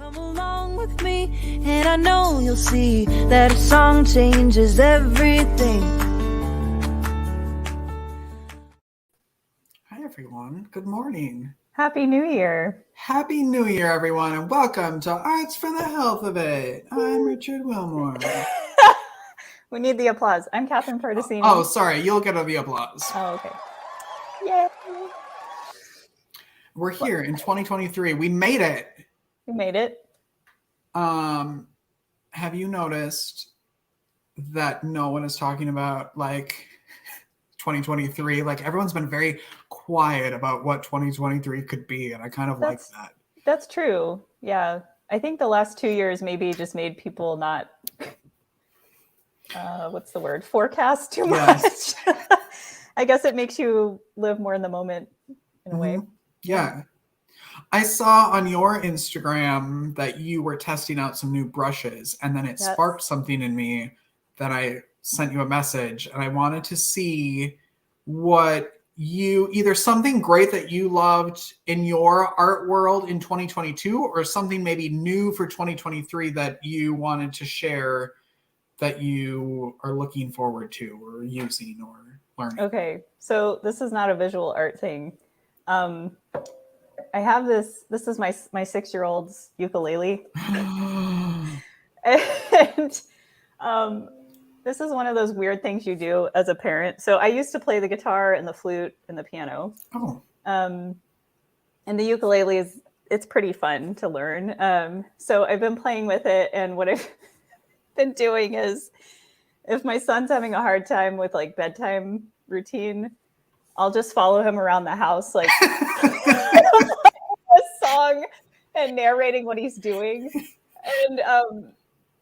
Come along with me, and I know you'll see that a song changes everything. Hi, everyone. Good morning. Happy New Year. Happy New Year, everyone, and welcome to Arts for the Health of It. I'm Richard Wilmore. We need the applause. I'm Catherine Pardicini. Oh, sorry. You'll get the applause. Oh, okay. Yay. We're here in 2023. We made it. We made it. Have you noticed that no one is talking about like 2023? Like everyone's been very quiet about what 2023 could be, and I kind of like that. That's true. Yeah. I think the last 2 years maybe just made people not what's the word? Forecast too much. I guess it makes you live more in the moment in a way. Yeah. I saw on your Instagram that you were testing out some new brushes, and then it sparked something in me that I sent you a message, and I wanted to see what you, either something great that you loved in your art world in 2022 or something maybe new for 2023 that you wanted to share that you are looking forward to or using or learning. Okay. So this is not a visual art thing. I have this is my 6-year-old's ukulele. And this is one of those weird things you do as a parent. So I used to play the guitar and the flute and the piano. Oh. And the ukulele it's pretty fun to learn. So I've been playing with it, and what I've been doing is if my son's having a hard time with like bedtime routine, I'll just follow him around the house, like a song and narrating what he's doing. And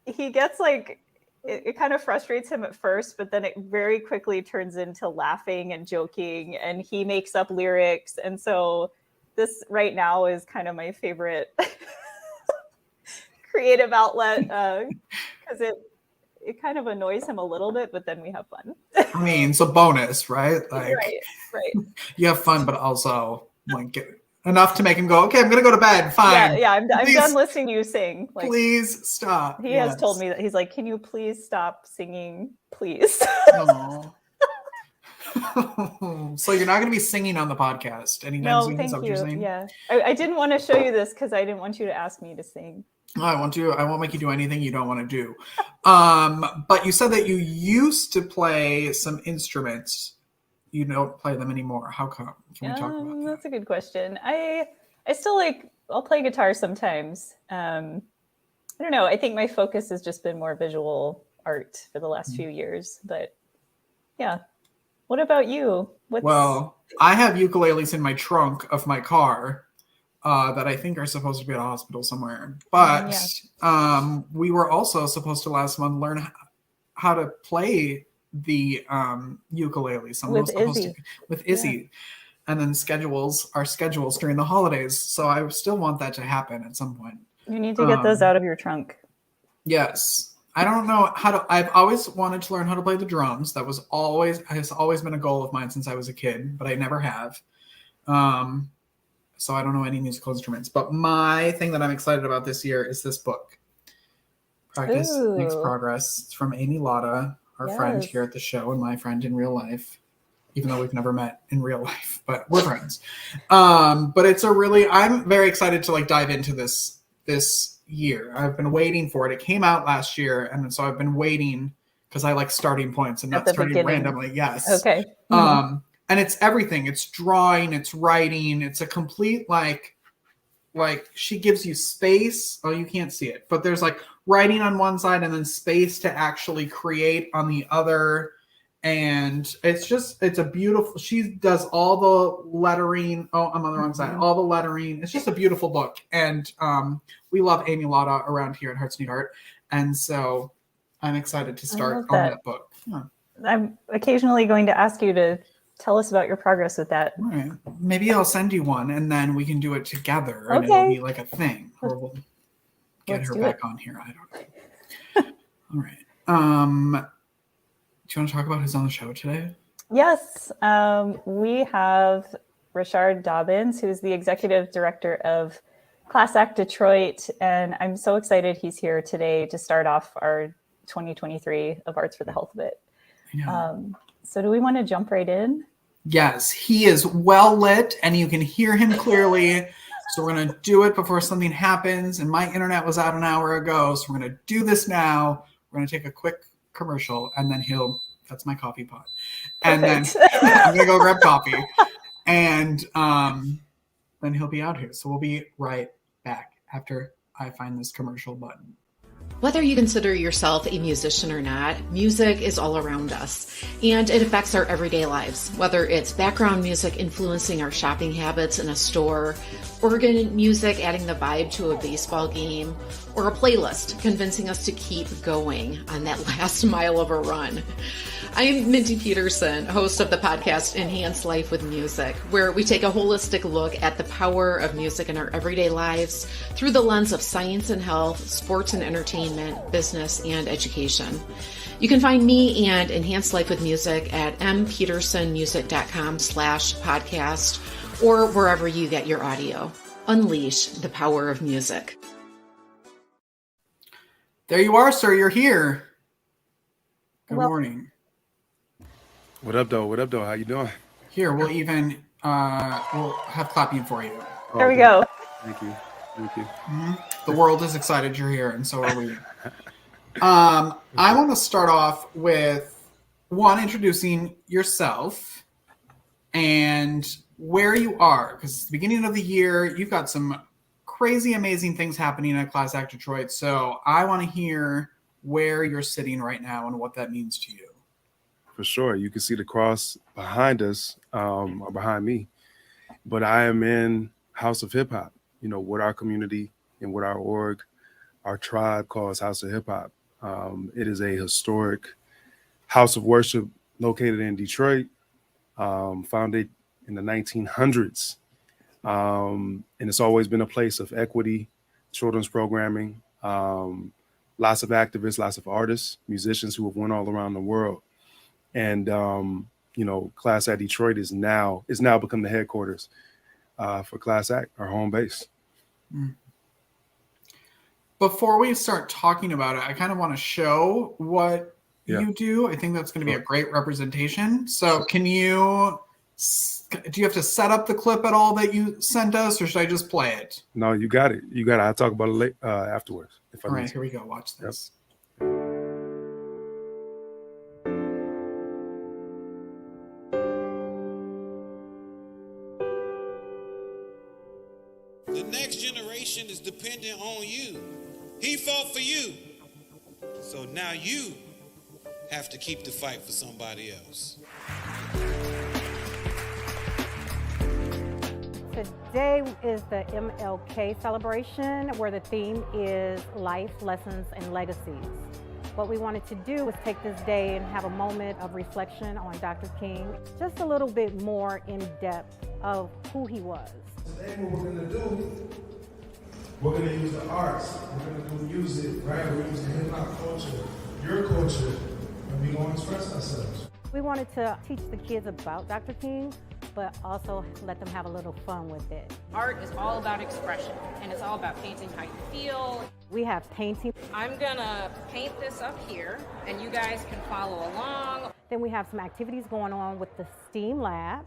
he gets like, it kind of frustrates him at first, but then it very quickly turns into laughing and joking, and he makes up lyrics. And so this right now is kind of my favorite creative outlet because it kind of annoys him a little bit, but then we have fun. I mean, it's a bonus, right? Like, right. You have fun, but also like get enough to make him go, okay, I'm gonna go to bed. Fine. Yeah, I'm done listening to you sing. Like, please stop. He has told me that he's like, can you please stop singing, please? So you're not gonna be singing on the podcast anytime soon? Thank you. Yeah, I didn't want to show you this because I didn't want you to ask me to sing. I won't make you do anything you don't want to do. But you said that you used to play some instruments. You don't play them anymore. How come? Can we talk about that? That's a good question. I still I'll play guitar sometimes. I don't know. I think my focus has just been more visual art for the last few years. But yeah. What about you? Well, I have ukuleles in my trunk of my car. That I think are supposed to be at a hospital somewhere. But we were also supposed to last month learn how to play the ukulele. With Izzy. And then our schedules during the holidays. So I still want that to happen at some point. You need to get those out of your trunk. Yes. I don't know I've always wanted to learn how to play the drums. That has always been a goal of mine since I was a kid, but I never have. So I don't know any musical instruments. But my thing that I'm excited about this year is this book. Practice Makes Progress. It's from Amy Lotta, our friend here at the show and my friend in real life, even though we've never met in real life, but we're friends. But I'm very excited to like dive into this year. I've been waiting for it. It came out last year. And so I've been waiting because I like starting points and not starting randomly. Yes. Okay. And it's everything. It's drawing, it's writing, it's a complete like she gives you space. Oh, you can't see it, but there's like writing on one side and then space to actually create on the other. And it's a beautiful, she does all the lettering. Oh, I'm on the wrong side. All the lettering. It's just a beautiful book. And we love Amy Lotta around here at Hearts Need Art. And so I'm excited to start on that book. Yeah. I'm occasionally going to ask you to tell us about your progress with that. All right. Maybe I'll send you one and then we can do it together and it'll be like a thing. Or we'll get her back on here. I don't know. All right. Do you want to talk about who's on the show today? Yes. We have Rashard Dobbins, who's the executive director of Class Act Detroit, and I'm so excited he's here today to start off our 2023 of Arts for the Health of It. So do we want to jump right in? Yes, he is well lit and you can hear him clearly. So we're going to do it before something happens. And my internet was out an hour ago. So we're going to do this now. We're going to take a quick commercial and then that's my coffee pot. And Perfect. then I'm going to go grab coffee and then he'll be out here. So we'll be right back after I find this commercial button. Whether you consider yourself a musician or not, music is all around us, and it affects our everyday lives. Whether it's background music influencing our shopping habits in a store, organ music adding the vibe to a baseball game, or a playlist convincing us to keep going on that last mile of a run. I'm Mindy Peterson, host of the podcast Enhance Life with Music, where we take a holistic look at the power of music in our everyday lives through the lens of science and health, sports and entertainment, business, and education. You can find me and Enhance Life with Music at mpetersonmusic.com/podcast or wherever you get your audio. Unleash the power of music. There you are, sir. You're here. Good morning. What up, though? What up, though? How you doing? Here, we'll even we'll have clapping for you. There we go. Thank you. Thank you. Mm-hmm. The world is excited you're here, and so are we. I want to start off with introducing yourself and where you are, because it's the beginning of the year. You've got some crazy, amazing things happening at Class Act Detroit. So I want to hear where you're sitting right now and what that means to you. For sure. You can see the cross behind us, or behind me. But I am in House of Hip Hop, what our community and what our org, our tribe calls House of Hip Hop. It is a historic house of worship located in Detroit, founded in the 1900s. And it's always been a place of equity, children's programming, lots of activists, lots of artists, musicians who have won all around the world. And, Class Act Detroit is now become the headquarters for Class Act, our home base. Before we start talking about it, I kind of want to show what you do. I think that's going to be a great representation. So do you have to set up the clip at all that you sent us, or should I just play it? No, you got it. I'll talk about it afterwards. All right, here we go. Watch this. Yep. The next generation is dependent on you. He fought for you. So now you have to keep the fight for somebody else. Today is the MLK celebration, where the theme is life, lessons, and legacies. What we wanted to do was take this day and have a moment of reflection on Dr. King, just a little bit more in depth of who he was. Today what we're going to do, we're going to use the arts, we're going to do music, right? We're using hip-hop culture, your culture, and we're going to express ourselves. We wanted to teach the kids about Dr. King, but also let them have a little fun with it. Art is all about expression, and it's all about painting how you feel. We have painting. I'm gonna paint this up here, and you guys can follow along. Then we have some activities going on with the STEAM lab.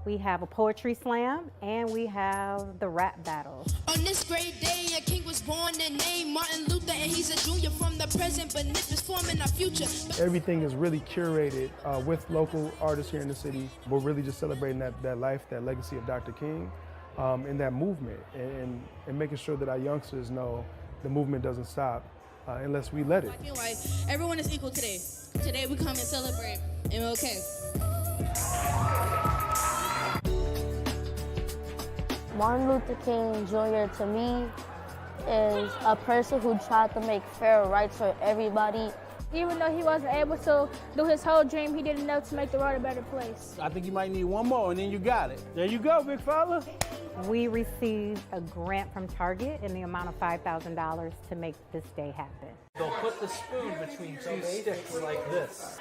We have a poetry slam, and we have the rap battles. On this great day, a king was born and named Martin Luther, and he's a junior from the present, but this is forming our future. Everything is really curated with local artists here in the city. We're really just celebrating that life, that legacy of Dr. King, and that movement, and making sure that our youngsters know the movement doesn't stop unless we let it. Black and white, everyone is equal today. Today we come and celebrate MLK. Martin Luther King Jr. to me is a person who tried to make fair rights for everybody. Even though he wasn't able to do his whole dream, he did enough to make the world a better place. I think you might need one more, and then you got it. There you go, big fella. We received a grant from Target in the amount of $5,000 to make this day happen. They'll put the spoon between two sticks like this.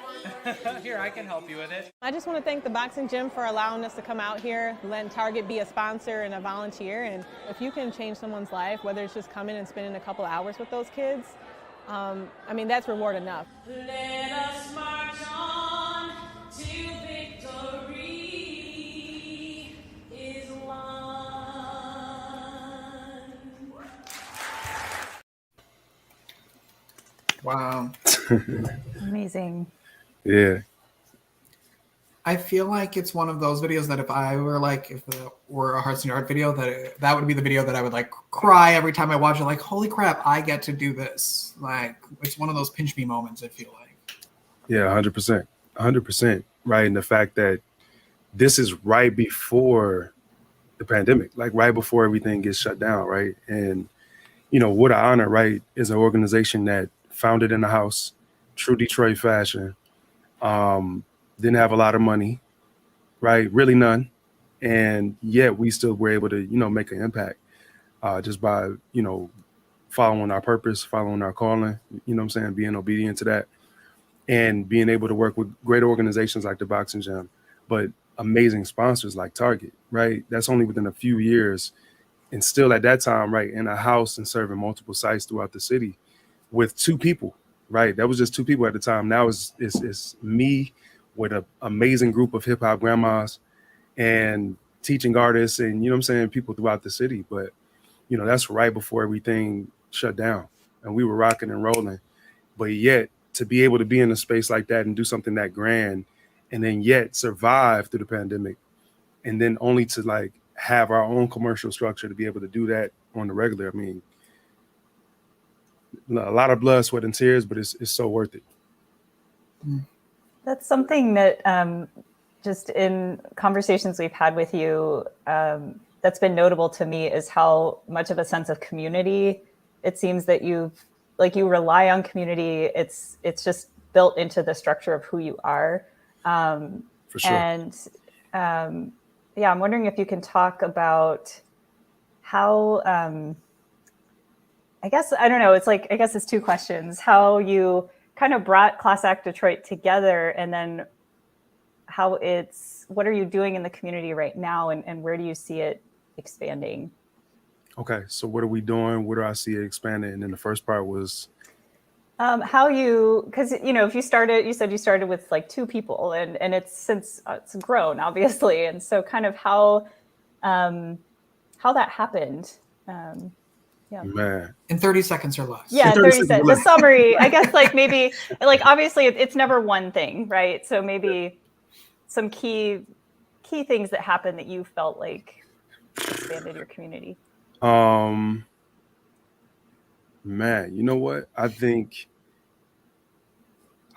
Here, I can help you with it. I just want to thank the boxing gym for allowing us to come out here, letting Target be a sponsor and a volunteer. And if you can change someone's life, whether it's just coming and spending a couple hours with those kids, I mean, that's reward enough. Let us march on till victory is won. Wow. Amazing. Yeah. I feel like it's one of those videos that if I were like, if it were a Hearts and Yard video, that would be the video that I would like cry every time I watch it. Like, holy crap, I get to do this. Like, it's one of those pinch me moments, I feel like. Yeah, 100%. 100%. Right. And the fact that this is right before the pandemic, like right before everything gets shut down. Right. And, you know, what I honor, right, is an organization that founded in the house, true Detroit fashion, didn't have a lot of money, right? Really none. And yet we still were able to, you know, make an impact just by, you know, following our purpose, following our calling, you know what I'm saying, being obedient to that and being able to work with great organizations like the Boxing Gym, but amazing sponsors like Target, right? That's only within a few years. And still at that time, right, in a house and serving multiple sites throughout the city with two people, right? That was just two people at the time. Now it's me with an amazing group of hip hop grandmas and teaching artists and, you know what I'm saying, people throughout the city. But, you know, that's right before everything shut down and we were rocking and rolling. But yet to be able to be in a space like that and do something that grand and then yet survive through the pandemic and then only to like have our own commercial structure to be able to do that on the regular. I mean, a lot of blood, sweat, and tears, but it's so worth it. That's something that just in conversations we've had with you, that's been notable to me is how much of a sense of community it seems that you rely on community. It's just built into the structure of who you are. For sure. And yeah, I'm wondering if you can talk about how, I guess, I don't know, it's like, I guess it's two questions, how you kind of brought Class Act Detroit together and then what are you doing in the community right now and where do you see it expanding? Okay, so what are we doing? Where do I see it expanding? And then the first part was because, you know, if you said you started with like two people and it's since it's grown, obviously. And so kind of how that happened. Yeah. Man. In 30 seconds or less. Yeah, 30 seconds. The summary, I guess, like maybe, like obviously it's never one thing, right? So maybe some key things that happened that you felt like expanded your community. Man, you know what? I think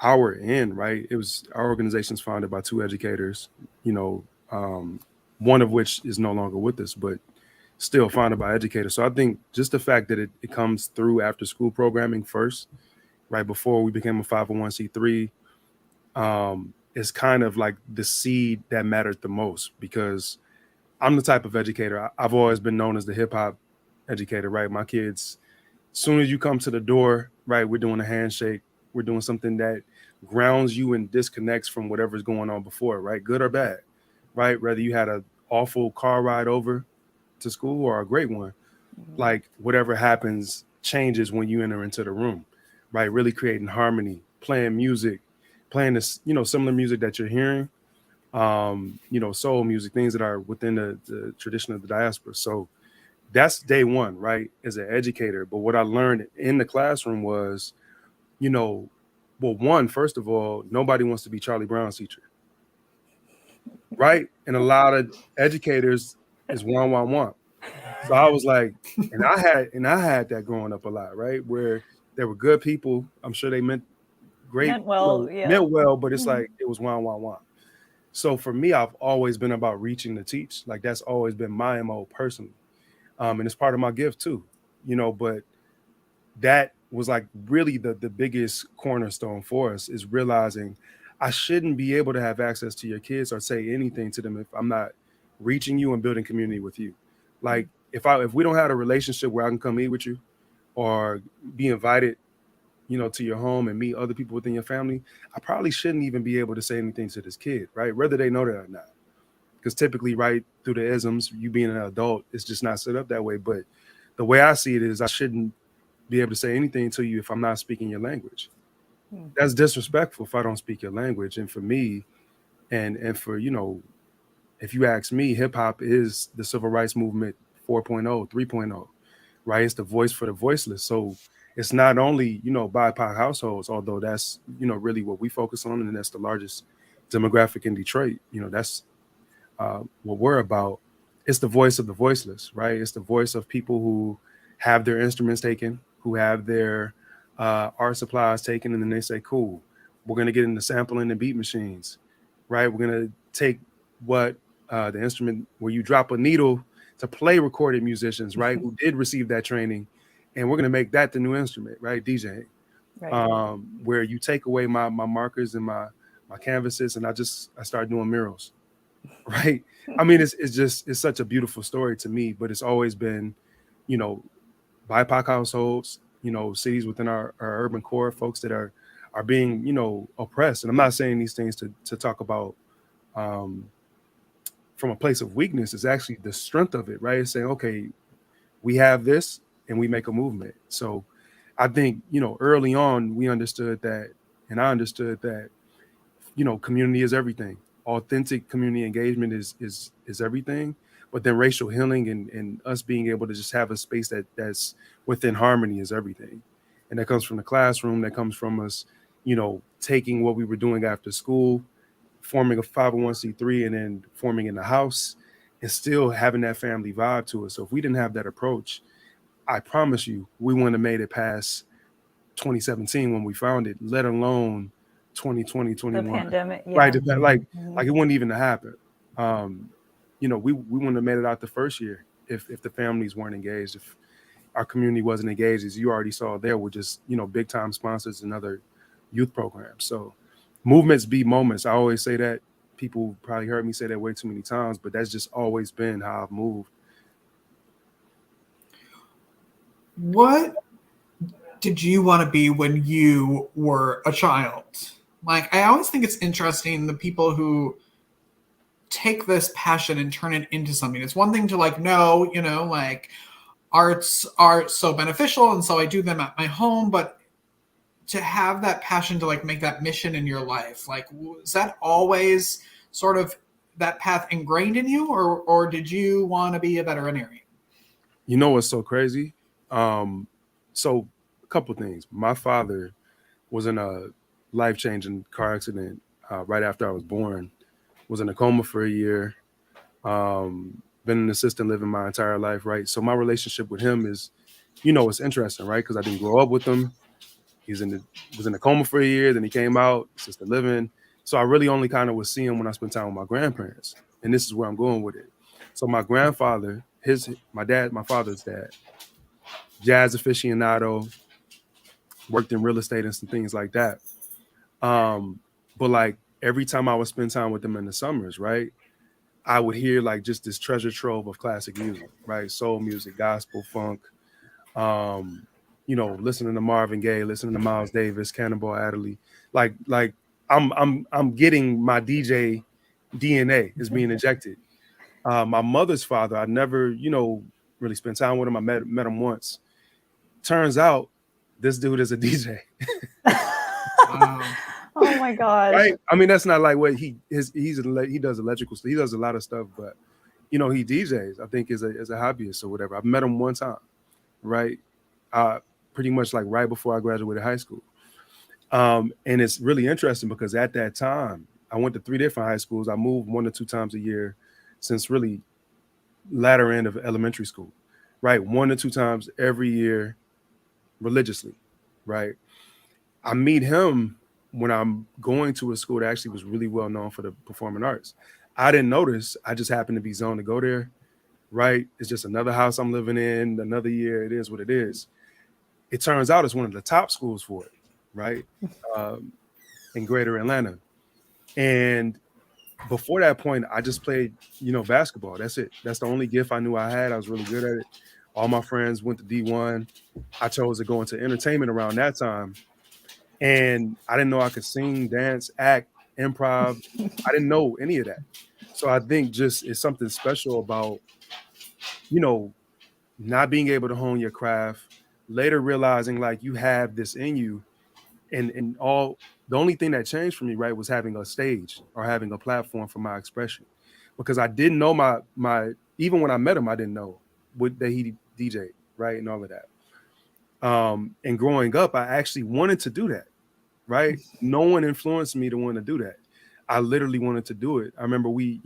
our end, right? It was our organization's founded by two educators, you know, one of which is no longer with us, but still founded by educators. So I think just the fact that it comes through after school programming first, right before we became a 501c3, is kind of like the seed that mattered the most because I'm the type of educator. I've always been known as the hip hop educator, right? My kids, as soon as you come to the door, right, we're doing a handshake. We're doing something that grounds you and disconnects from whatever's going on before, right? Good or bad, right? Whether you had an awful car ride over to school or a great one, like whatever happens changes when you enter into the room, right? Really creating harmony, playing music, playing this, you know, similar music that you're hearing, you know, soul music, things that are within the tradition of the diaspora. So that's day one, right? As an educator. But what I learned in the classroom was, you know, well, one, first of all, nobody wants to be Charlie Brown's teacher, right? And a lot of educators is one. So I was like, and I had that growing up a lot, right? Where there were good people. I'm sure they meant great, meant well, but it's like it was one. So for me, I've always been about reaching to teach. Like that's always been my MO personally. And it's part of my gift too, you know, but that was like really the biggest cornerstone for us is realizing I shouldn't be able to have access to your kids or say anything to them if I'm not reaching you and building community with you. Like if we don't have a relationship where I can come eat with you or be invited, to your home and meet other people within your family, I probably shouldn't even be able to say anything to this kid, right? Whether they know that or not. Because typically, right, through the isms, you being an adult, it's just not set up that way. But the way I see it is I shouldn't be able to say anything to you if I'm not speaking your language. That's disrespectful if I don't speak your language. And for me, and for, if you ask me, hip hop is the civil rights movement 4.0, 3.0, right? It's the voice for the voiceless. So it's not only, BIPOC households, although that's, really what we focus on. And that's the largest demographic in Detroit. That's what we're about. It's the voice of the voiceless, right? It's the voice of people who have their instruments taken, who have their art supplies taken, and then they say, cool, we're going to get into sampling and beat machines, right? We're going to take what the instrument where you drop a needle to play recorded musicians, right, who did receive that training, and we're going to make that the new instrument, right, DJing, right. Where you take away my markers and my canvases, and I start doing murals, right? I mean, it's such a beautiful story to me, but it's always been, BIPOC households, cities within our urban core, folks that are being, oppressed. And I'm not saying these things to talk about from a place of weakness. It's actually the strength of it, right? It's saying, okay, we have this and we make a movement. So I think, early on we understood that, and I understood that, community is everything. Authentic community engagement is everything. But then racial healing and us being able to just have a space that's within harmony is everything. And that comes from the classroom, that comes from us, taking what we were doing after school, forming a 501c3, and then forming in the house, and still having that family vibe to it. So if we didn't have that approach, I promise you, we wouldn't have made it past 2017 when we found it, let alone 2020, 21. The pandemic, yeah. Right? Like it wouldn't even happen. We wouldn't have made it out the first year if the families weren't engaged, if our community wasn't engaged, as you already saw there, with just, big time sponsors and other youth programs. So movements be moments. I always say that. People probably heard me say that way too many times, but that's just always been how I've moved. What did you want to be when you were a child? Like, I always think it's interesting, the people who take this passion and turn it into something. It's one thing to know, arts are so beneficial, and so I do them at my home, but to have that passion to make that mission in your life, was that always sort of that path ingrained in you, or did you want to be a veterinarian? What's so crazy? So a couple things. My father was in a life-changing car accident right after I was born, was in a coma for a year, been in assisted living my entire life, right? So my relationship with him is, it's interesting, right? Because I didn't grow up with him. He was in a coma for a year, then he came out, assisted living. So I really only kind of was seeing when I spent time with my grandparents. And this is where I'm going with it. So my grandfather, my father's dad, jazz aficionado, worked in real estate and some things like that. But every time I would spend time with them in the summers, right, I would hear just this treasure trove of classic music, right? Soul music, gospel, funk, listening to Marvin Gaye, listening to Miles Davis, Cannonball Adderley. I'm getting my DJ DNA is being injected. My mother's father, I never, really spent time with him. I met him once. Turns out this dude is a DJ. Oh my gosh. Right? I mean, that's not what he does electrical stuff. He does a lot of stuff, but he DJs, I think, as a hobbyist or whatever. I've met him one time, right? Pretty much right before I graduated high school. And it's really interesting because at that time, I went to 3 different high schools. I moved 1 to 2 times a year since really latter end of elementary school, right? 1 to 2 times every year religiously, right? I meet him when I'm going to a school that actually was really well known for the performing arts. I didn't notice. I just happened to be zoned to go there, right? It's just another house I'm living in, another year. It is what it is. It turns out it's one of the top schools for it, right? In greater Atlanta. And before that point, I just played, basketball. That's it. That's the only gift I knew I had. I was really good at it. All my friends went to D1. I chose to go into entertainment around that time. And I didn't know I could sing, dance, act, improv. I didn't know any of that. So I think just it's something special about, you know, not being able to hone your craft, later realizing like you have this in you, and all the only thing that changed for me, right, was having a stage or having a platform for my expression. Because I didn't know my even when I met him, I didn't know what that he DJ, right, and all of that. And growing up, I actually wanted to do that, right? No one influenced me to want to do that. I literally wanted to do it. I remember we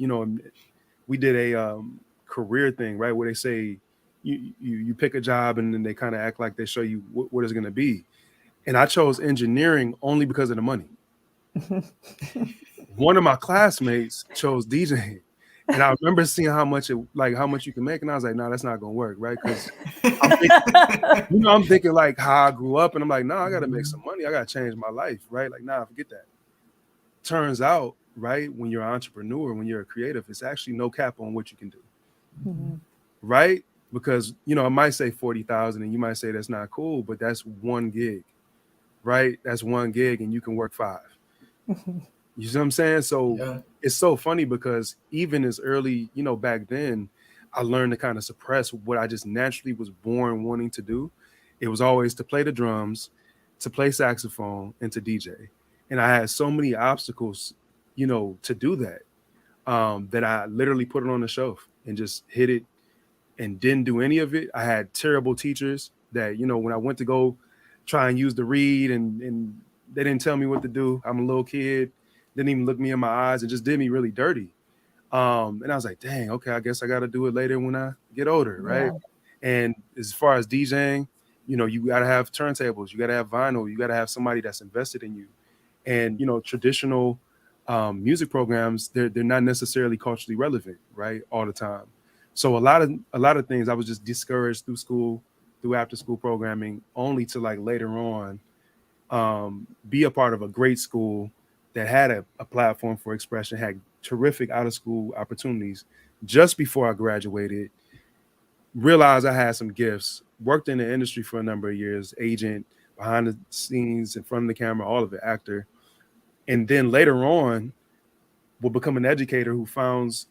did a career thing, right, where they say you pick a job and then they kind of act like they show you what it's going to be. And I chose engineering only because of the money. One of my classmates chose DJing. And I remember seeing how much you can make. And I was like, no, that's not going to work, right? Because I'm thinking like how I grew up. And I'm like, no, I got to make some money. I got to change my life, right? Like, nah, forget that. Turns out, right, when you're an entrepreneur, when you're a creative, it's actually no cap on what you can do, right? Because, I might say 40,000 and you might say that's not cool, but that's one gig, right? That's one gig and you can work 5. You see what I'm saying? So It's so funny because even as early, back then, I learned to kind of suppress what I just naturally was born wanting to do. It was always to play the drums, to play saxophone, and to DJ. And I had so many obstacles, to do that, that I literally put it on the shelf and just hit it and didn't do any of it. I had terrible teachers that, when I went to go try and use the read and they didn't tell me what to do. I'm a little kid, didn't even look me in my eyes and just did me really dirty. And I was like, dang, okay, I guess I got to do it later when I get older, right? Yeah. And as far as DJing, you got to have turntables, you got to have vinyl, you got to have somebody that's invested in you. And, traditional music programs, they're not necessarily culturally relevant, right, all the time. So a lot of things I was just discouraged through school, through after school programming, only to like later on be a part of a great school that had a platform for expression, had terrific out of school opportunities just before I graduated, realized I had some gifts, worked in the industry for a number of years, agent, behind the scenes, in front of the camera, all of it, actor. And then later on will become an educator who founds,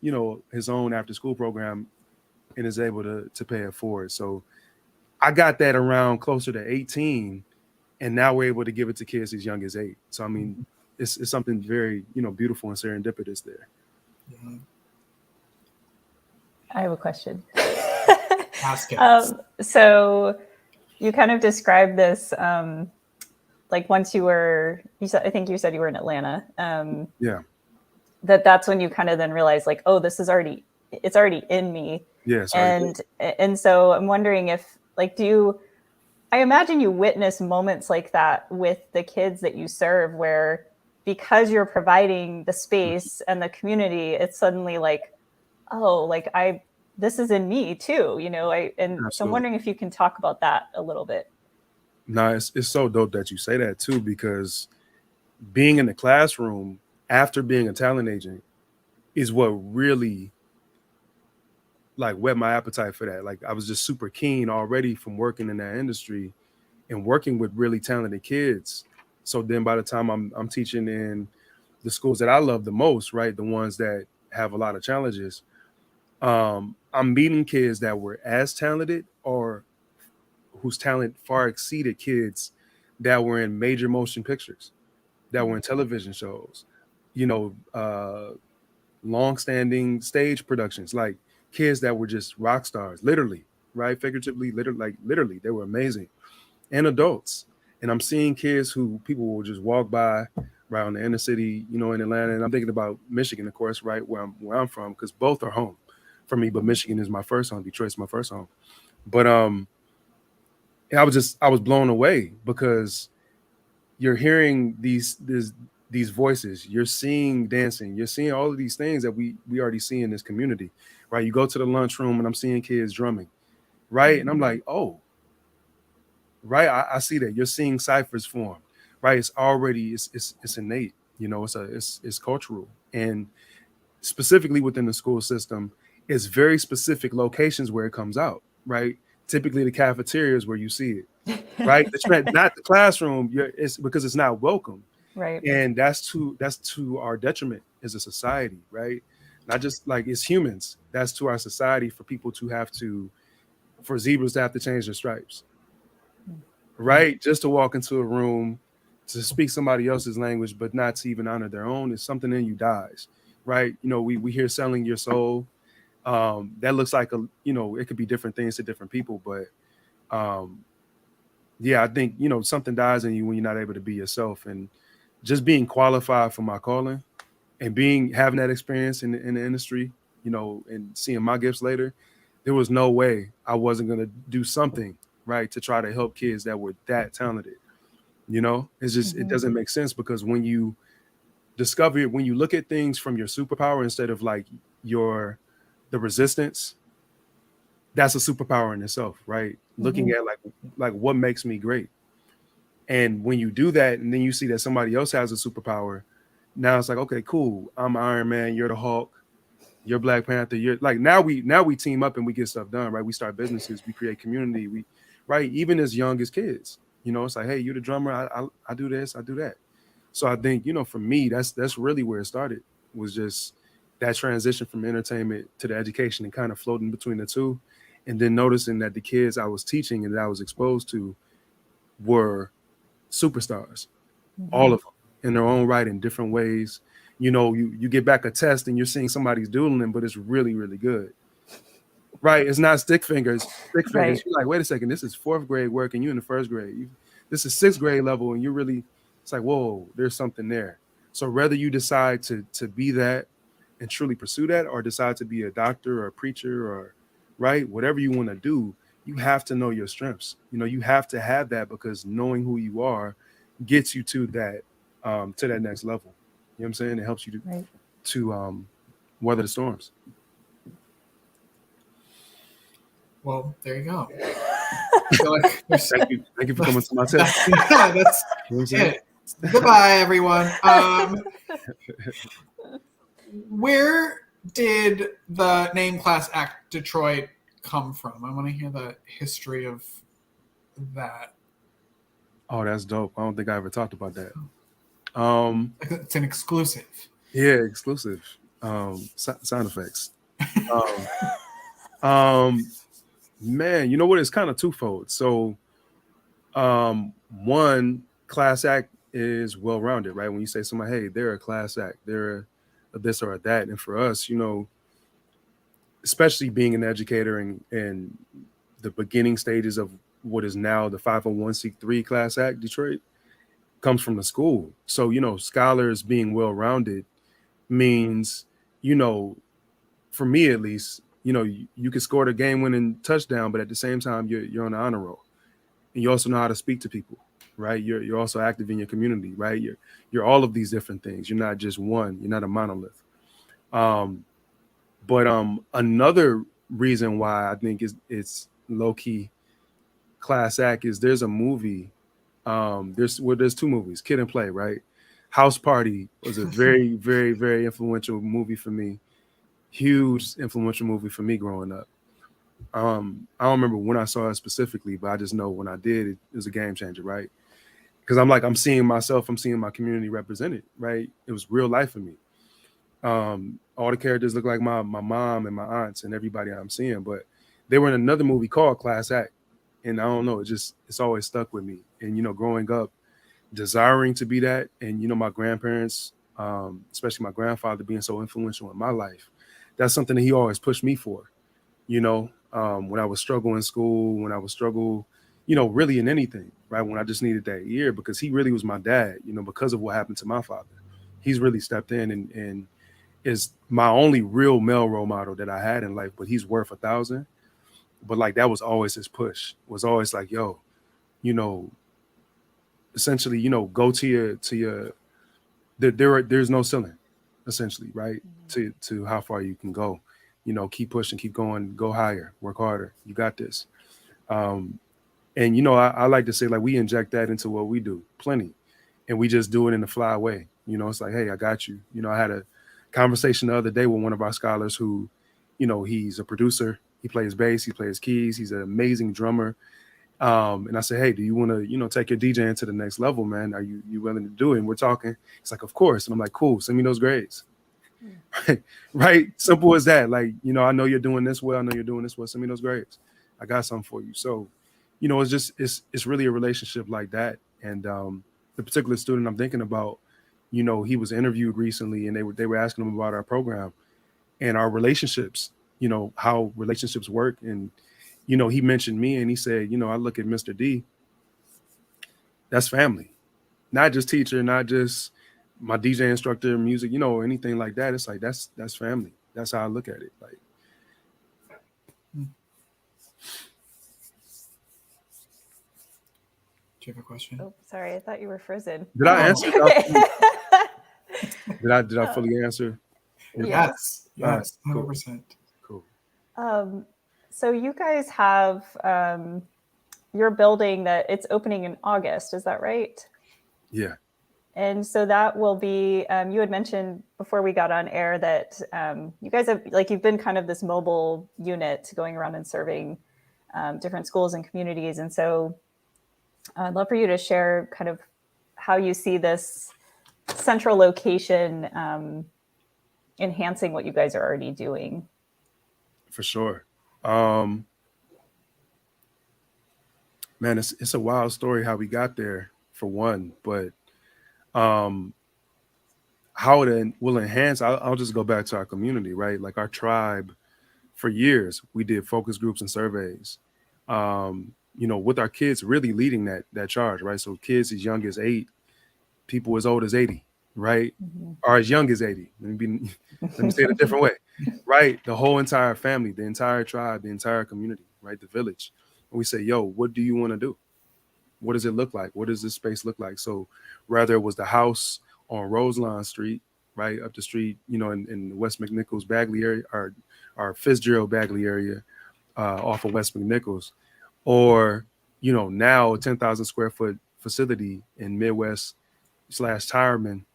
his own after school program and is able to pay it forward. So I got that around closer to 18, and now we're able to give it to kids as young as 8. So, I mean, it's something very, beautiful and serendipitous there. I have a question. Ask it. So you kind of described this, like once I think you said you were in Atlanta. Yeah. That's when you kind of then realized like, oh, it's already in me. Yes. And so I'm wondering if like, I imagine you witness moments like that with the kids that you serve where because you're providing the space and the community, it's suddenly like, oh, like this is in me too, So I'm wondering if you can talk about that a little bit. No, it's so dope that you say that too, because being in the classroom after being a talent agent is what really like whet my appetite for that. Like I was just super keen already from working in that industry and working with really talented kids. So then by the time I'm teaching in the schools that I love the most, right, the ones that have a lot of challenges, I'm meeting kids that were as talented or whose talent far exceeded kids that were in major motion pictures, that were in television shows, long-standing stage productions, like kids that were just rock stars, literally, right? Figuratively, literally, they were amazing. And adults. And I'm seeing kids who people will just walk by right on the inner city, in Atlanta. And I'm thinking about Michigan, of course, right, where I'm from, because both are home for me, but Michigan is my first home. Detroit's my first home. But I was blown away because you're hearing these voices, you're seeing dancing, you're seeing all of these things that we already see in this community, right? You go to the lunchroom and I'm seeing kids drumming, right? And I'm like, oh, right, I see that. You're seeing ciphers form, right? It's already it's innate, it's cultural, and specifically within the school system, it's very specific locations where it comes out, right? typically the cafeteria is where you see it, right? Not the classroom. It's because it's not welcome. Right. And that's to our detriment as a society, right? Not just like as humans, that's to our society for people to have to, for zebras to have to change their stripes, right? Just to walk into a room, to speak somebody else's language, but not to even honor their own, is something in you dies, right? You know, we hear selling your soul. That looks like it could be different things to different people, but yeah, I think, something dies in you when you're not able to be yourself. And just being qualified for my calling and having that experience in the industry, and seeing my gifts later, there was no way I wasn't going to do something, right, to try to help kids that were that talented. It's just, it doesn't make sense, because when you look at things from your superpower instead of like the resistance, that's a superpower in itself, right? Looking at like what makes me great. And when you do that, and then you see that somebody else has a superpower, now it's like, okay, cool. I'm Iron Man. You're the Hulk. You're Black Panther. You're like, now we team up and we get stuff done, right? We start businesses. We create community. Right? Even as young as kids, it's like, hey, you're the drummer. I do this. I do that. So I think, for me, that's really where it started, was just that transition from entertainment to the education and kind of floating between the two. And then noticing that the kids I was teaching and that I was exposed to were superstars, all of them in their own right, in different ways. You get back a test and you're seeing somebody's doodling, but it's really, really good. Right? It's not stick fingers. Right. You're like, wait a second, this is 4th grade work and you're in the 1st grade. This is 6th grade level, and it's like, whoa, there's something there. So whether you decide to be that and truly pursue that, or decide to be a doctor or a preacher or right, whatever you want to do, you have to know your strengths. You have to have that, because knowing who you are gets you to that next level. You know what I'm saying? It helps you to weather the storms. Well, there you go. Thank you for coming to my test. That's it. Goodbye, everyone. Where did the name Class Act Detroit come from? I want to hear the history of that. Oh, that's dope. I don't think I ever talked about that. It's an exclusive. Yeah, exclusive. Sound effects. Man, you know what? It's kind of twofold. So, one, Class Act is well-rounded, right? When you say somebody, hey, they're a Class Act, they're a this or a that. And for us, especially being an educator and the beginning stages of what is now the 501c3 Class Act Detroit comes from the school. So, scholars being well-rounded means, for me at least, you could score the game-winning touchdown, but at the same time, you're on the honor roll, and you also know how to speak to people, right? You're also active in your community, right? You're all of these different things. You're not just one. You're not a monolith. But another reason why I think it's low-key Class Act is there's a movie. There's 2 movies, Kid and Play, right? House Party was a very, very, very influential movie for me. Huge influential movie for me growing up. I don't remember when I saw it specifically, but I just know when I did, it was a game changer, right? Because I'm seeing myself, I'm seeing my community represented, right? It was real life for me. All the characters look like my mom and my aunts and everybody I'm seeing, but they were in another movie called Class Act. And I don't know, it's always stuck with me. And, growing up, desiring to be that, and, my grandparents, especially my grandfather being so influential in my life, that's something that he always pushed me for, when I was struggling in school, when I was really in anything, right? When I just needed that ear, because he really was my dad, because of what happened to my father. He's really stepped in and is my only real male role model that I had in life, but he's worth 1,000. But like, that was always his push, was always like, yo, essentially, go to your there's no ceiling, essentially, right? To how far you can go, keep pushing, keep going, go higher, work harder. You got this. And, I like to say, like, we inject that into what we do plenty, and we just do it in a fly way. It's like, hey, I got you. I had a conversation the other day with one of our scholars who, he's a producer. He plays bass, he plays keys, he's an amazing drummer. And I said, hey, do you want to, take your DJing to the next level, man? Are you willing to do it? And we're talking. It's like, of course. And I'm like, cool, send me those grades. Right? Simple as that. Like, I know you're doing this well. I know you're doing this well. Send me those grades. I got something for you. So, it's really a relationship like that. And the particular student I'm thinking about, he was interviewed recently, and they were asking him about our program and our relationships, how relationships work. And he mentioned me, and he said, I look at Mr. D, that's family, not just teacher, not just my DJ instructor, music, anything like that. It's like, that's family. That's how I look at it. Like, do you have a question? Oh, sorry. I thought you were frozen. Did I answer? Okay. Did I fully answer? Yes. Yes. Right, 100%. Cool. So you guys have your building that it's opening in August. Is that right? Yeah. And so that will be, you had mentioned before we got on air that you guys have, you've been kind of this mobile unit going around and serving different schools and communities. And so I'd love for you to share kind of how you see this central location enhancing what you guys are already doing. For sure. Man, it's a wild story how we got there, for one, but how it will enhance, I'll just go back to our community, right? Like our tribe, for years, we did focus groups and surveys, with our kids really leading that charge, right? So kids as young as 8, people as old as 80, right? Or as young as 80. Let me say it a different way, right? The whole entire family, the entire tribe, the entire community, right? The village. And we say, yo, what do you want to do? What does it look like? What does this space look like? So whether it was the house on Roselawn Street, right up the street, in West McNichols Bagley area, or Fitzgerald Bagley area, off of West McNichols, or now a 10,000 square foot facility in Midwest / Tireman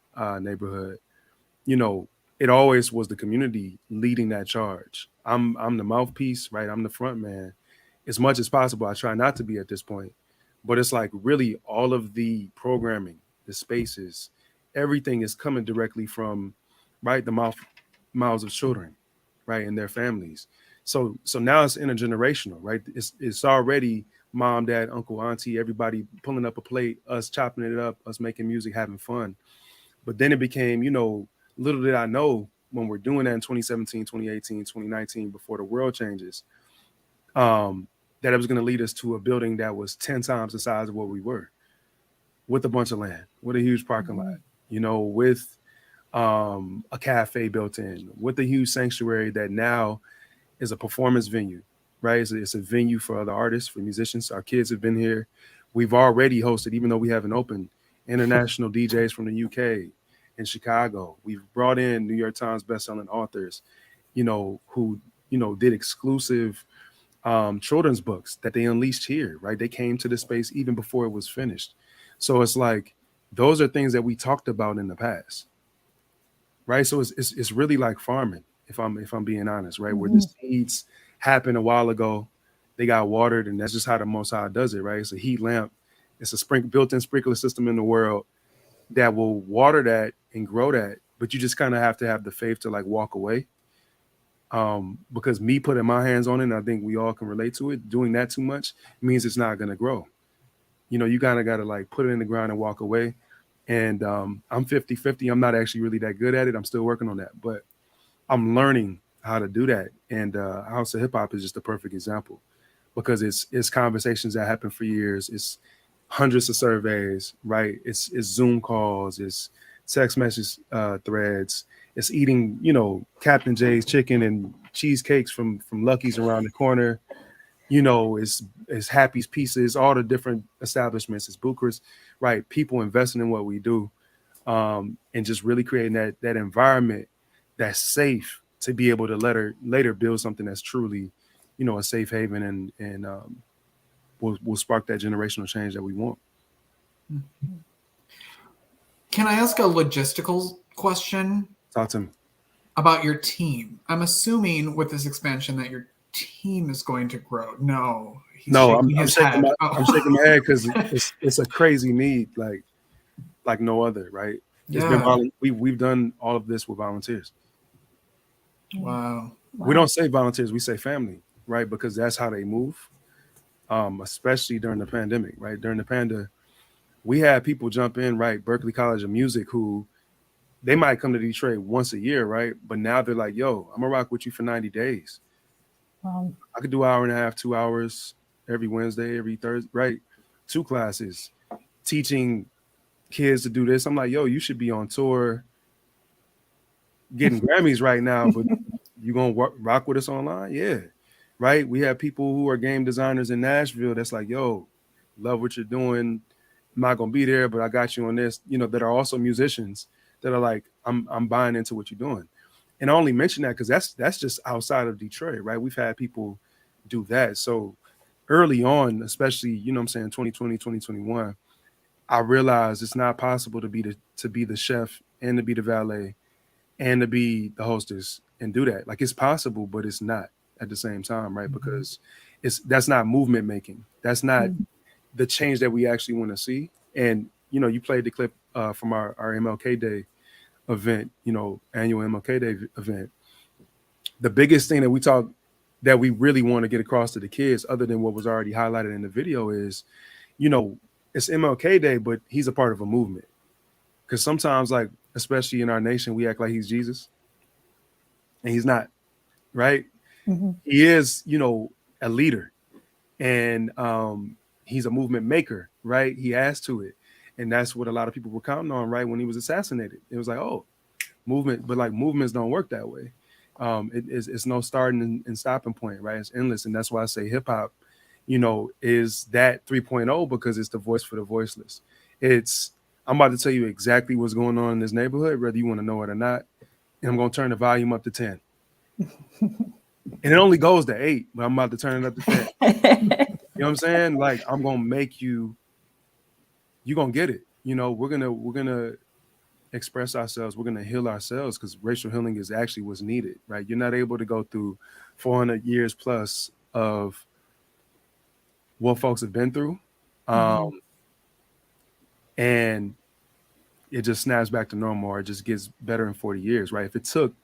neighborhood. It always was the community leading that charge. I'm the mouthpiece, right? I'm the front man. As much as possible, I try not to be at this point, but it's like really all of the programming, the spaces, everything is coming directly from, right, the mouths of children, right, and their families. So now it's intergenerational, right? It's already mom, dad, uncle, auntie, everybody pulling up a plate, us chopping it up, us making music, having fun. But then it became, little did I know when we're doing that in 2017, 2018, 2019, before the world changes, that it was going to lead us to a building that was 10 times the size of what we were, with a bunch of land, with a huge parking lot, with a cafe built in, with a huge sanctuary that now is a performance venue, right? It's a venue for other artists, for musicians. Our kids have been here. We've already hosted, even though we haven't opened, international DJs from the UK and Chicago. We've brought in New York Times bestselling authors, who, did exclusive children's books that they unleashed here, right? They came to the space even before it was finished. So it's like, those are things that we talked about in the past, right? So it's really like farming, if I'm being honest, right? Where the seeds happened a while ago, they got watered, and that's just how the Most High does it, right? It's a heat lamp. It's a built-in sprinkler system in the world that will water that and grow that, but you just kind of have to have the faith to walk away. Because me putting my hands on it, and I think we all can relate to it, doing that too much means it's not going to grow. You kind of got to put it in the ground and walk away. And I'm 50-50. I'm not actually really that good at it. I'm still working on that, but I'm learning how to do that. And House of Hip Hop is just a perfect example, because it's conversations that happen for years. It's hundreds of surveys, right? It's Zoom calls, it's text message threads, it's eating, Captain Jay's chicken and cheesecakes from Lucky's around the corner. It's Happy's Pieces, all the different establishments, it's Booker's, right? People investing in what we do, and just really creating that environment that's safe to be able to later build something that's truly, a safe haven and will spark that generational change that we want. Can I ask a logistical question? Talk to me. About your team. I'm assuming with this expansion that team is going to grow. No, he's No, shaking I'm his shaking head. my Oh. I'm shaking my head because it's a crazy need like no other, right? It's been Yeah. we've done all of this with volunteers. Wow. We don't say volunteers, we say family, right? Because that's how they move. Especially during the pandemic, right? During the pandemic, we had people jump in, right? Berklee College of Music, who they might come to Detroit once a year, right? But now they're like, yo, I'm gonna rock with you for 90 days. I could do an hour and a half, 2 hours every Wednesday, every Thursday, right? 2 classes, teaching kids to do this. I'm like, yo, you should be on tour getting Grammys right now, but you gonna rock with us online? Yeah, right. We have people who are game designers in Nashville that's like, yo, love what you're doing. I'm not gonna be there, but I got you on this, that are also musicians that are like, I'm buying into what you're doing. And I only mention that because that's just outside of Detroit, right? We've had people do that. So early on, especially, 2020, 2021, I realized it's not possible to be the chef and to be the valet and to be the hostess and do that. Like, it's possible, but it's not at the same time, right? Because that's not movement making. That's not the change that we actually want to see. And you played the clip from our MLK Day event, annual MLK Day event. The biggest thing that we really want to get across to the kids, other than what was already highlighted in the video, is, it's MLK Day, but he's a part of a movement. Because sometimes, like, especially in our nation, we act like he's Jesus, and he's not, right? He is, a leader, and he's a movement maker, right? He adds to it. And that's what a lot of people were counting on, right? When he was assassinated, it was like, oh, movement, but like movements don't work that way. It's no starting and stopping point, right? It's endless. And that's why I say hip hop, is that 3.0, because it's the voice for the voiceless. I'm about to tell you exactly what's going on in this neighborhood, whether you want to know it or not. And I'm going to turn the volume up to 10. And it only goes to 8, but I'm about to turn it up to 10. You know what I'm saying? Like, I'm going to make you're going to get it. We're going to express ourselves. We're going to heal ourselves, because racial healing is actually what's needed, right? You're not able to go through 400 years plus of what folks have been through. And it just snaps back to normal, or it just gets better in 40 years, right? If it took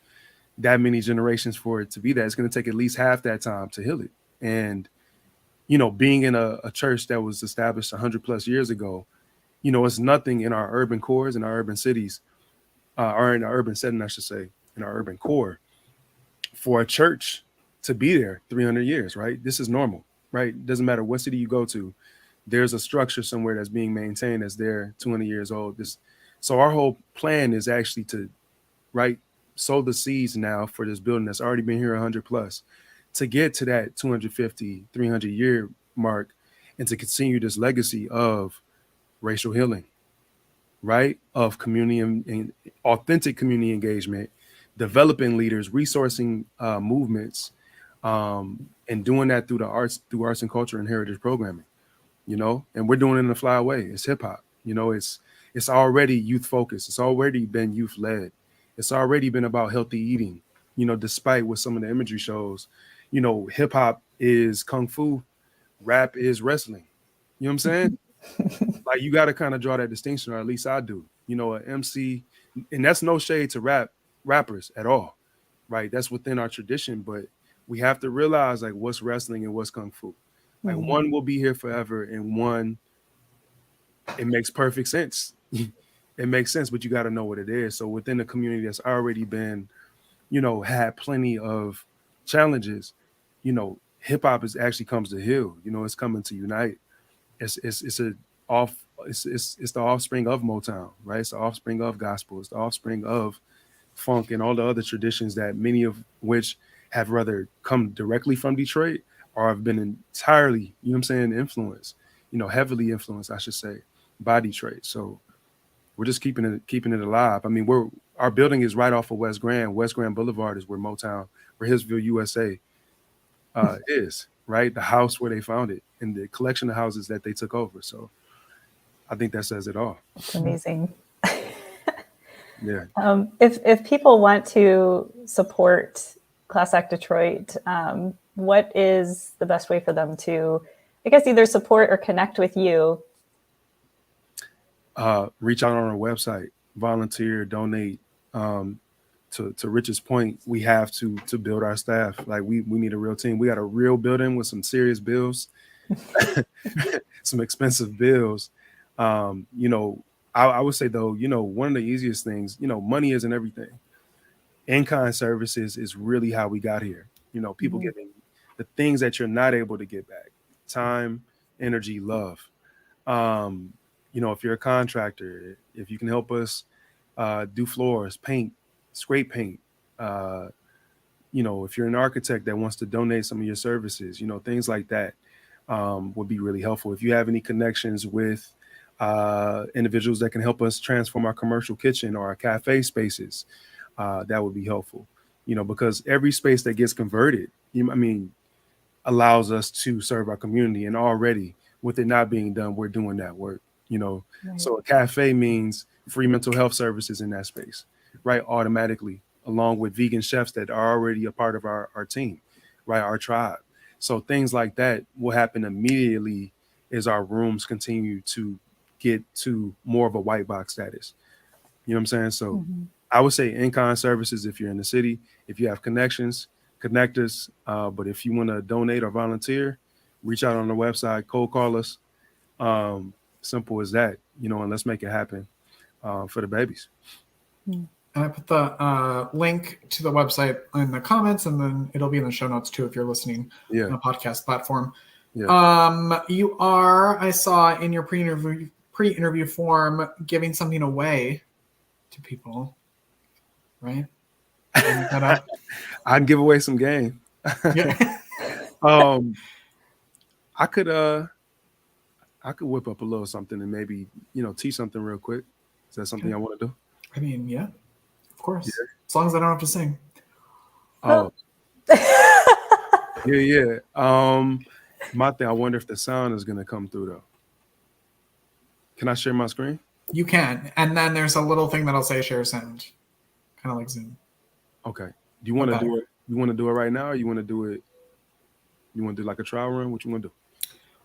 that many generations for it to be that, it's going to take at least half that time to heal it. And, being in a church that was established 100 plus years ago, it's nothing in our urban cores, in our urban cities, or in our urban setting, I should say, in our urban core, for a church to be there 300 years, right? This is normal, right? It doesn't matter what city you go to. There's a structure somewhere that's being maintained that's there 200 years old. So our whole plan is actually to, right, sow the seeds now for this building that's already been here 100 plus, to get to that 250, 300 year mark, and to continue this legacy of racial healing, right? Of community and authentic community engagement, developing leaders, resourcing movements, and doing that through arts and culture and heritage programming, and we're doing it in a fly way. It's hip hop, it's already youth focused. It's already been youth led. It's already been about healthy eating, despite what some of the imagery shows. Hip hop is kung fu, rap is wrestling. You know what I'm saying? Like, you got to kind of draw that distinction, or at least I do. An MC, and that's no shade to rappers at all, right? That's within our tradition, but we have to realize, like, what's wrestling and what's kung fu. Like, one will be here forever, and one, it makes perfect sense. It makes sense, but you got to know what it is. So within the community that's already been, had plenty of challenges, hip hop actually comes to heal. It's coming to unite. It's the offspring of Motown, right? It's the offspring of gospel. It's the offspring of funk and all the other traditions that many of which have rather come directly from Detroit or have been entirely, influenced, heavily influenced, I should say, by Detroit. So we're just keeping it alive. I mean, our building is right off of West Grand. West Grand Boulevard is where Hillsville, USA is, right? The house where they found it and the collection of houses that they took over. So I think that says it all. It's amazing. Yeah. If people want to support Class Act Detroit, what is the best way for them to, I guess, either support or connect with you? Reach out on our website, volunteer, donate. To Rich's point, we have to build our staff. Like we need a real team. We got a real building with some serious bills, some expensive bills. You know, I would say though, you know, one of the easiest things, you know, money isn't everything. In-kind services is really how we got here. You know, people giving the things that you're not able to get back: time, energy, love. You know, if you're a contractor, if you can help us do floors, paint, scrape paint, you know, if you're an architect that wants to donate some of your services, you know, things like that would be really helpful. If you have any connections with individuals that can help us transform our commercial kitchen or our cafe spaces, that would be helpful, you know, because every space that gets converted, allows us to serve our community. And already with it not being done, we're doing that work, you know. Right. So a cafe means free mental health services in that space, right? Automatically, along with vegan chefs that are already a part of our team, right? Our tribe. So things like that will happen immediately as our rooms continue to get to more of a white box status. You know what I'm saying? So I would say in-kind services if you're in the city. If you have connections, connect us. But if you want to donate or volunteer, reach out on the website, cold call us. Simple as that, you know, and let's make it happen for the babies. And I put the link to the website in the comments, and then it'll be in the show notes too if you're listening on a podcast platform. Yeah. You are, I saw in your pre-interview form, giving something away to people, right? I'd give away some game. Yeah. I could whip up a little something and maybe, you know, teach something real quick. Is that something I want to do? I mean, yeah, of course. Yeah. As long as I don't have to sing. Oh. Yeah. My thing, I wonder if the sound is gonna come through though. Can I share my screen? You can. And then there's a little thing that'll say share sound. Kind of like Zoom. Okay. Do you want to do it? You want to do it right now, or you want to do it? You want to do like a trial run? What you want to do?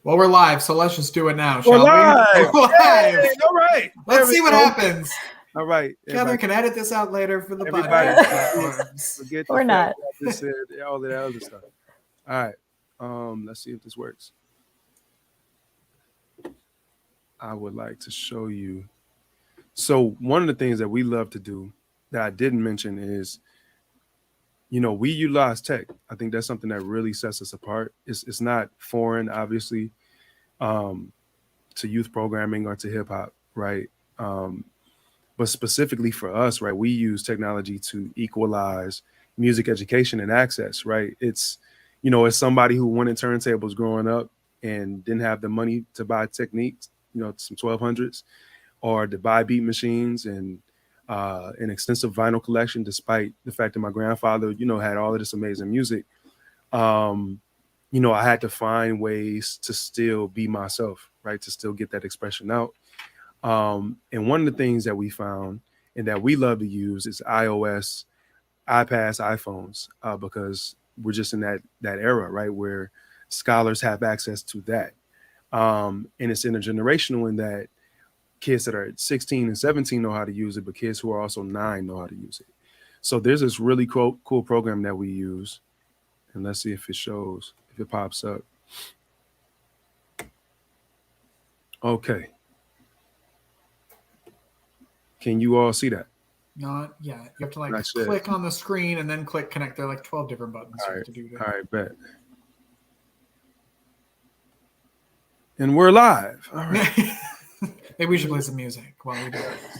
Well, we're live, so let's just do it now, We're shall live. we? We're live. Hey, all right. Let's see what happens. All right. Heather can edit this out later for the podcast. Or not. All that other stuff. All right. Let's see if this works. I would like to show you. So one of the things that we love to do that I didn't mention is, you know, we utilize tech. I think that's something that really sets us apart. It's not foreign, obviously, to youth programming or to hip hop, right? But specifically for us, right, we use technology to equalize music education and access, right? It's, you know, as somebody who wanted turntables growing up and didn't have the money to buy techniques, you know, some 1200s, or to buy beat machines and an extensive vinyl collection, despite the fact that my grandfather, you know, had all of this amazing music. You know, I had to find ways to still be myself, right? To still get that expression out. And one of the things that we found and that we love to use is iOS, iPads, iPhones, because we're just in that era, right? Where scholars have access to that. And it's intergenerational in that kids that are 16 and 17 know how to use it, but kids who are also 9 know how to use it. So there's this really cool program that we use. And let's see if it shows, if it pops up. Okay. Can you all see that? Not yet. You have to like click on the screen and then click connect. There are like 12 different buttons you have to do that. All right, bet. And we're live. All right. Maybe we should play some music while we do this.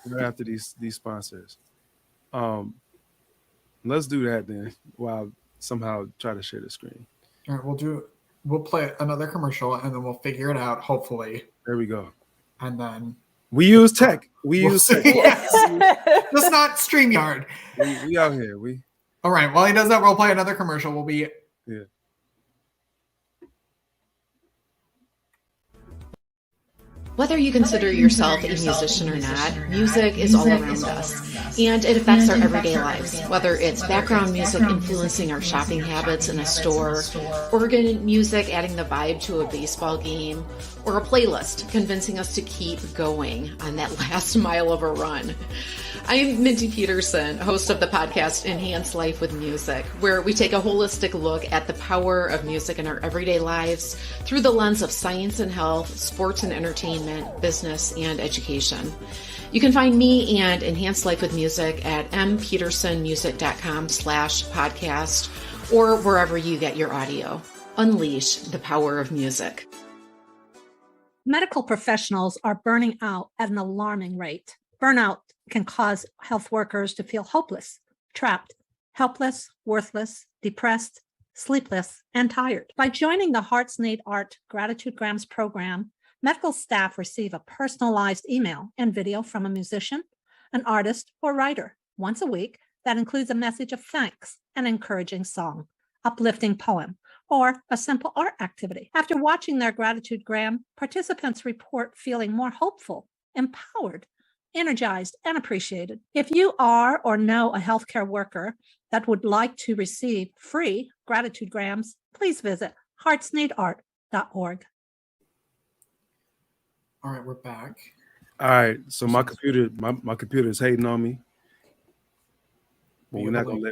Right after these sponsors. Let's do that then while I somehow try to share the screen. All right, we'll play another commercial and then we'll figure it out, hopefully. There we go. And then we use tech. Use tech. Yes. Just not StreamYard. We out here. All right. While he does that, we'll play another commercial. We'll be Whether you consider yourself a musician or not, music is all around us, and it affects our everyday lives. Whether it's background music influencing our shopping habits in a store, organ music adding the vibe to a baseball game, or a playlist convincing us to keep going on that last mile of a run. I'm Mindy Peterson, host of the podcast Enhance Life with Music, where we take a holistic look at the power of music in our everyday lives through the lens of science and health, sports and entertainment, business, and education. You can find me and Enhance Life with Music at mpetersonmusic.com/podcast or wherever you get your audio. Unleash the power of music. Medical professionals are burning out at an alarming rate. Burnout can cause health workers to feel hopeless, trapped, helpless, worthless, depressed, sleepless, and tired. By joining the Hearts Need Art Gratitude Grams program, medical staff receive a personalized email and video from a musician, an artist, or writer once a week that includes a message of thanks, an encouraging song, uplifting poem, or a simple art activity. After watching their gratitude gram, participants report feeling more hopeful, empowered, energized, and appreciated. If you are or know a healthcare worker that would like to receive free gratitude grams, please visit heartsneedart.org. All right, we're back. All right, so my computer is hating on me. But we're not gonna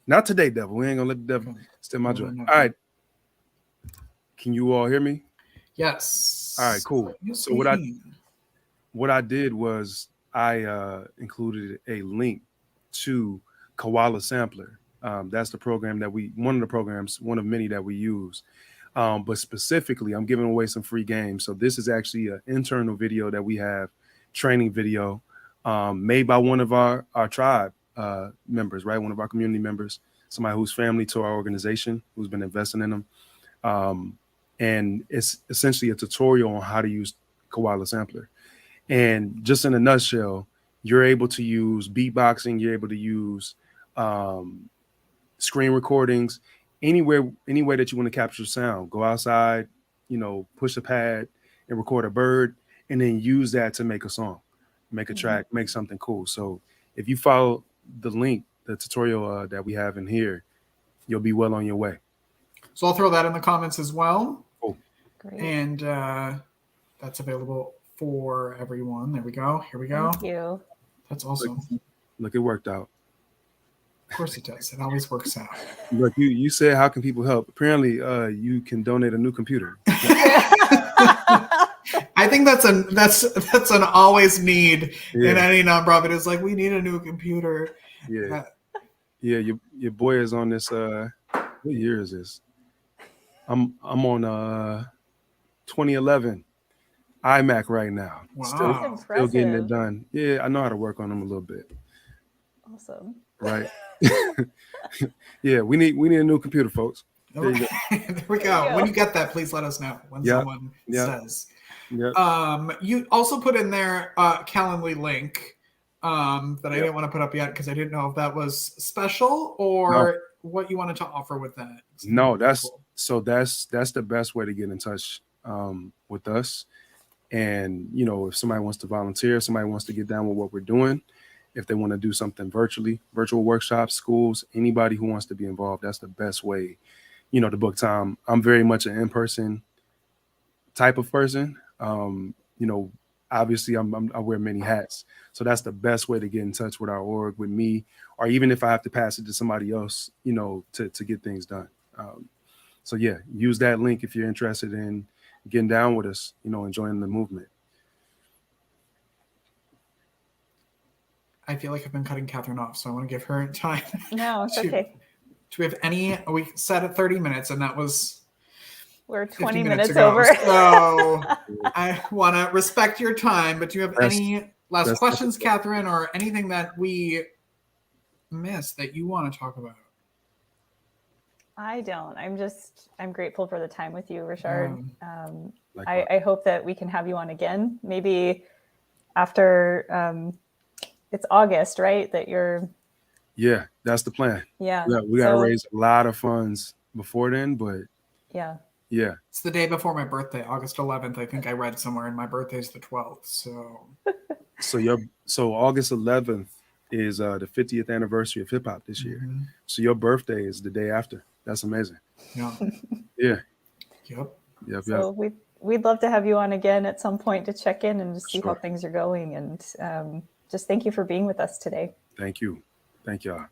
not today, devil. We ain't gonna let the devil steal my joy. All right. Can you all hear me? Yes. All right, cool. So what I did was I included a link to Koala Sampler. That's the program that one of many that we use. But specifically, I'm giving away some free games. So this is actually an internal video that we have, training video, made by one of our tribe members, right? One of our community members, somebody who's family to our organization, who's been investing in them. And it's essentially a tutorial on how to use Koala Sampler. And just in a nutshell, you're able to use beatboxing, you're able to use screen recordings, any way that you want to capture sound. Go outside, push a pad and record a bird, and then use that to make a song, make a track, make something cool. So if you follow the link, the tutorial that we have in here, you'll be well on your way. So I'll throw that in the comments as well. Oh, great. And that's available for everyone. There we go. Here we go. Thank you. That's awesome. Look, it worked out. Of course it does. It always works out. Look, you said, how can people help? Apparently, you can donate a new computer. I think that's an always need in any nonprofit. It's like, we need a new computer. Yeah. Your boy is on this. What year is this? I'm on 2011 iMac right now. Wow. Still getting it done. Yeah, I know how to work on them a little bit. Awesome. Right. Yeah, we need a new computer, folks. There you go. There we go. When you get that, please let us know when someone says. Yep. You also put in there a Calendly link that I didn't want to put up yet because I didn't know if that was special or what you wanted to offer with that. No, that's the best way to get in touch with us. And if somebody wants to volunteer, somebody wants to get down with what we're doing, if they want to do something virtual workshops, schools, anybody who wants to be involved, that's the best way, to book time. I'm very much an in-person type of person. Obviously I wear many hats. So that's the best way to get in touch with our org, with me, or even if I have to pass it to somebody else, to get things done. So yeah, use that link if you're interested in getting down with us, enjoying the movement. I feel like I've been cutting Catherine off, so I want to give her time. No, it's okay. Do we have any? We set at 30 minutes, and that was. We're 20 minutes ago. over. So I want to respect your time, but do you have any last questions, Catherine, or anything that we missed that you want to talk about? I don't. I'm grateful for the time with you, Rashard. I hope that we can have you on again, maybe after it's August, right? That you're. Yeah, that's the plan. Yeah. We got to raise a lot of funds before then, but yeah, Yeah. It's the day before my birthday, August 11th. I think I read somewhere, and my birthday's the 12th. So August 11th is the 50th anniversary of hip hop this year. Mm-hmm. So your birthday is the day after. That's amazing. Yeah. Yeah. Yep. So we'd love to have you on again at some point to check in and just see how things are going. And just thank you for being with us today. Thank you. Thank y'all.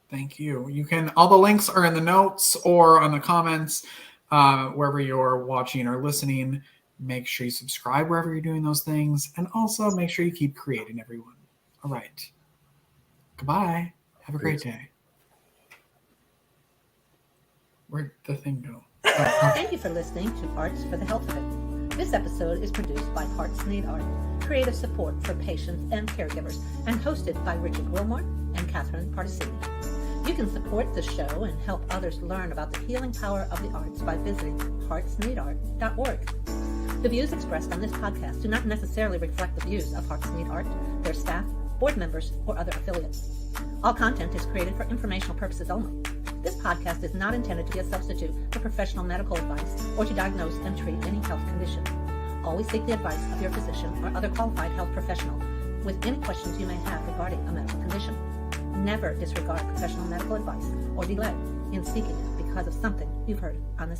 Thank you. All the links are in the notes or on the comments, wherever you're watching or listening. Make sure you subscribe wherever you're doing those things. And also make sure you keep creating, everyone. All right. Goodbye. Have a great day. Where'd the thing go? Thank you for listening to Arts for the Health of It. This episode is produced by Hearts Need Art, creative support for patients and caregivers, and hosted by Richard Wilmore and Catherine Participant. You can support the show and help others learn about the healing power of the arts by visiting heartsneedart.org. The views expressed on this podcast do not necessarily reflect the views of Hearts Need Art, their staff, board members, or other affiliates. All content is created for informational purposes only. This podcast is not intended to be a substitute for professional medical advice or to diagnose and treat any health condition. Always seek the advice of your physician or other qualified health professional with any questions you may have regarding a medical condition. Never disregard professional medical advice or delay in seeking it because of something you've heard on this podcast.